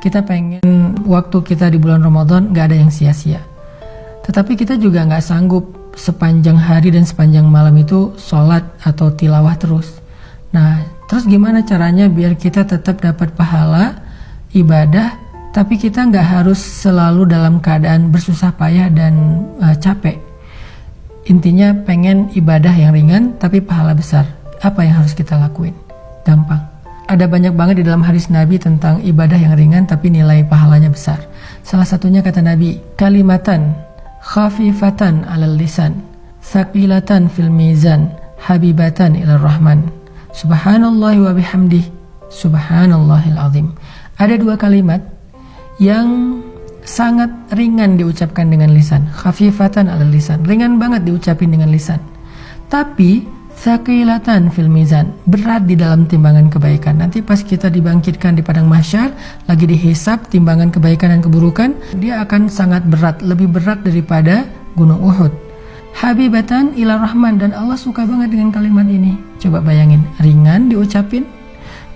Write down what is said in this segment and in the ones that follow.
Kita pengen waktu kita di bulan Ramadan gak ada yang sia-sia. Tetapi kita juga gak sanggup sepanjang hari dan sepanjang malam itu sholat atau tilawah terus. Nah, terus gimana caranya biar kita tetap dapat pahala ibadah, tapi kita gak harus selalu dalam keadaan bersusah payah dan capek. Intinya pengen ibadah yang ringan tapi pahala besar. Apa yang harus kita lakuin? Gampang. Ada banyak banget di dalam hadis Nabi tentang ibadah yang ringan tapi nilai pahalanya besar. Salah satunya kata Nabi, kalimatan khafifatan 'alal lisan, tsaqilatan fil mizan, habibatan ilar rahman. Subhanallahi wa bihamdih, subhanallahil azim. Ada dua kalimat yang sangat ringan diucapkan dengan lisan. Khafifatan 'alal lisan, ringan banget diucapin dengan lisan. Tapi tsaqilatan fil mizan, berat di dalam timbangan kebaikan. Nanti pas kita dibangkitkan di padang mahsyar, lagi dihisab timbangan kebaikan dan keburukan, dia akan sangat berat, lebih berat daripada gunung Uhud. Habibatan ila rahman, dan Allah suka banget dengan kalimat ini. Coba bayangin, ringan diucapin,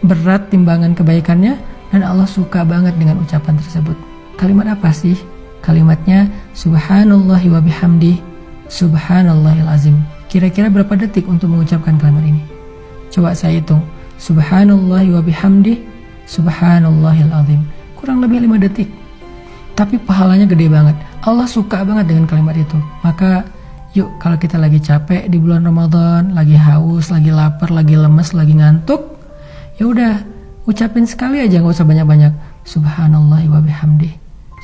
berat timbangan kebaikannya, dan Allah suka banget dengan ucapan tersebut. Kalimat apa sih? Kalimatnya subhanallahi wa bihamdih, subhanallahil azim. Kira-kira berapa detik untuk mengucapkan kalimat ini? Coba saya hitung. Subhanallahi wa bihamdih, subhanallahil azim. Kurang lebih 5 detik. Tapi pahalanya gede banget. Allah suka banget dengan kalimat itu. Maka yuk, kalau kita lagi capek di bulan Ramadan, lagi haus, lagi lapar, lagi lemes, lagi ngantuk, ya udah ucapin sekali aja, nggak usah banyak-banyak. Subhanallahi wa bihamdih,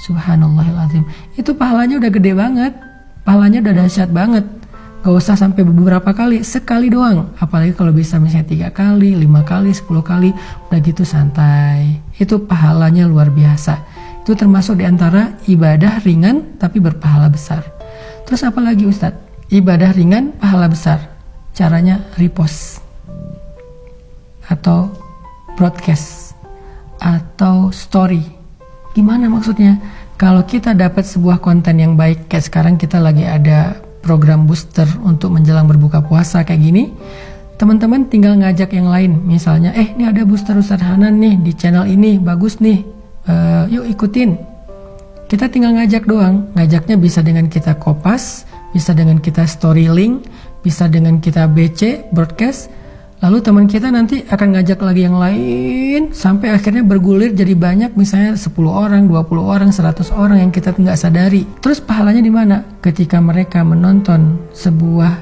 subhanallahil azim. Itu pahalanya udah gede banget. Pahalanya udah dahsyat banget. Gak usah sampai beberapa kali, sekali doang. Apalagi kalau bisa misalnya 3 kali, 5 kali, 10 kali, udah gitu santai. Itu pahalanya luar biasa. Itu termasuk diantara ibadah ringan tapi berpahala besar. Terus apa lagi Ustadz? Ibadah ringan, pahala besar. Caranya repost, atau broadcast, atau story. Gimana maksudnya? Kalau kita dapat sebuah konten yang baik, kayak sekarang kita lagi ada program booster untuk menjelang berbuka puasa kayak gini, teman-teman tinggal ngajak yang lain. Misalnya, ini ada booster Ustadz Hanan nih di channel ini, bagus nih, yuk ikutin. Kita tinggal ngajak doang. Ngajaknya bisa dengan kita kopas, bisa dengan kita story link, bisa dengan kita BC, broadcast. Lalu teman kita nanti akan ngajak lagi yang lain, sampai akhirnya bergulir jadi banyak, misalnya 10 orang, 20 orang, 100 orang yang kita nggak sadari. Terus pahalanya di mana? Ketika mereka menonton sebuah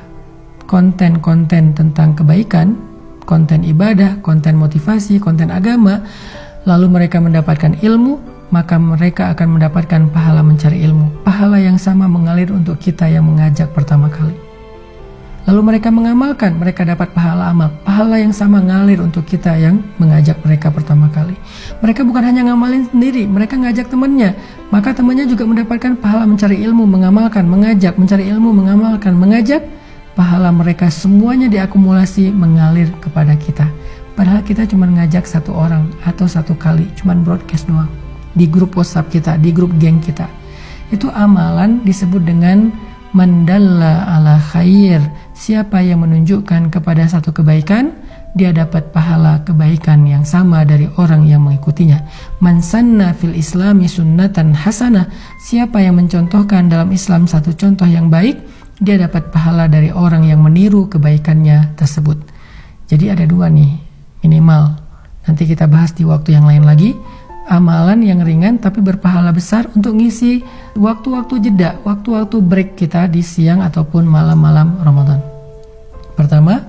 konten-konten tentang kebaikan, konten ibadah, konten motivasi, konten agama, lalu mereka mendapatkan ilmu, maka mereka akan mendapatkan pahala mencari ilmu. Pahala yang sama mengalir untuk kita yang mengajak pertama kali. Lalu mereka mengamalkan, mereka dapat pahala amal. Pahala yang sama ngalir untuk kita yang mengajak mereka pertama kali. Mereka bukan hanya ngamalin sendiri, mereka ngajak temannya. Maka temannya juga mendapatkan pahala mencari ilmu, mengamalkan, mengajak, mencari ilmu, mengamalkan, mengajak. Pahala mereka semuanya diakumulasi mengalir kepada kita. Padahal kita cuma ngajak 1 orang atau 1 kali, cuma broadcast doang. Di grup WhatsApp kita, di grup geng kita. Itu amalan disebut dengan mandalla ala khair. Siapa yang menunjukkan kepada satu kebaikan, dia dapat pahala kebaikan yang sama dari orang yang mengikutinya. Man sanna fil islami sunnatan hasanah. Siapa yang mencontohkan dalam Islam satu contoh yang baik, dia dapat pahala dari orang yang meniru kebaikannya tersebut. Jadi ada 2 nih minimal. Nanti kita bahas di waktu yang lain lagi. Amalan yang ringan tapi berpahala besar untuk ngisi waktu-waktu jeda, waktu-waktu break kita di siang ataupun malam-malam Ramadan. Pertama,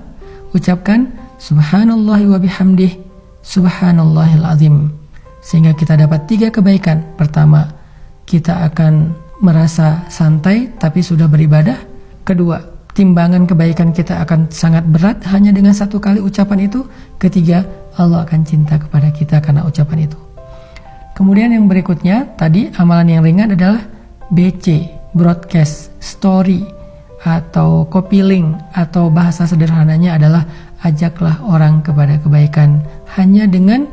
ucapkan subhanallahi wa bihamdih, subhanallahil azim. Sehingga kita dapat 3 kebaikan. Pertama, kita akan merasa santai tapi sudah beribadah. Kedua, timbangan kebaikan kita akan sangat berat hanya dengan 1 kali ucapan itu. Ketiga, Allah akan cinta kepada kita karena ucapan itu. Kemudian yang berikutnya, tadi amalan yang ringan adalah BC, broadcast, story, atau copy link, atau bahasa sederhananya adalah ajaklah orang kepada kebaikan. Hanya dengan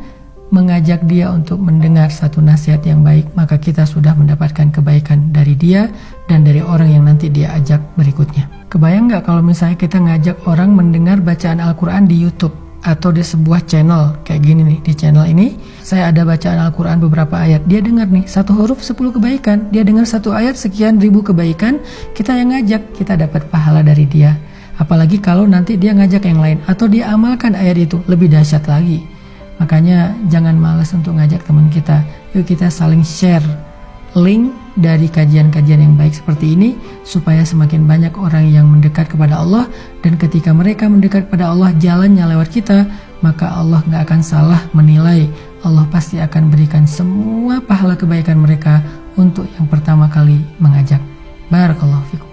mengajak dia untuk mendengar satu nasihat yang baik, maka kita sudah mendapatkan kebaikan dari dia dan dari orang yang nanti dia ajak berikutnya. Kebayang nggak kalau misalnya kita ngajak orang mendengar bacaan Al-Quran di YouTube? atau di sebuah channel kayak gini nih. Di channel ini saya ada bacaan Al-Quran beberapa ayat, dia dengar nih 1 huruf 10 kebaikan, dia dengar 1 ayat sekian ribu kebaikan, kita yang ngajak, kita dapat pahala dari dia. Apalagi kalau nanti dia ngajak yang lain atau dia amalkan ayat itu, lebih dahsyat lagi. Makanya jangan malas untuk ngajak teman kita. Yuk kita saling share link dari kajian-kajian yang baik seperti ini, supaya semakin banyak orang yang mendekat kepada Allah. Dan ketika mereka mendekat kepada Allah, jalannya lewat kita, maka Allah gak akan salah menilai. Allah pasti akan berikan semua pahala kebaikan mereka untuk yang pertama kali mengajak. Barakallahu fikum.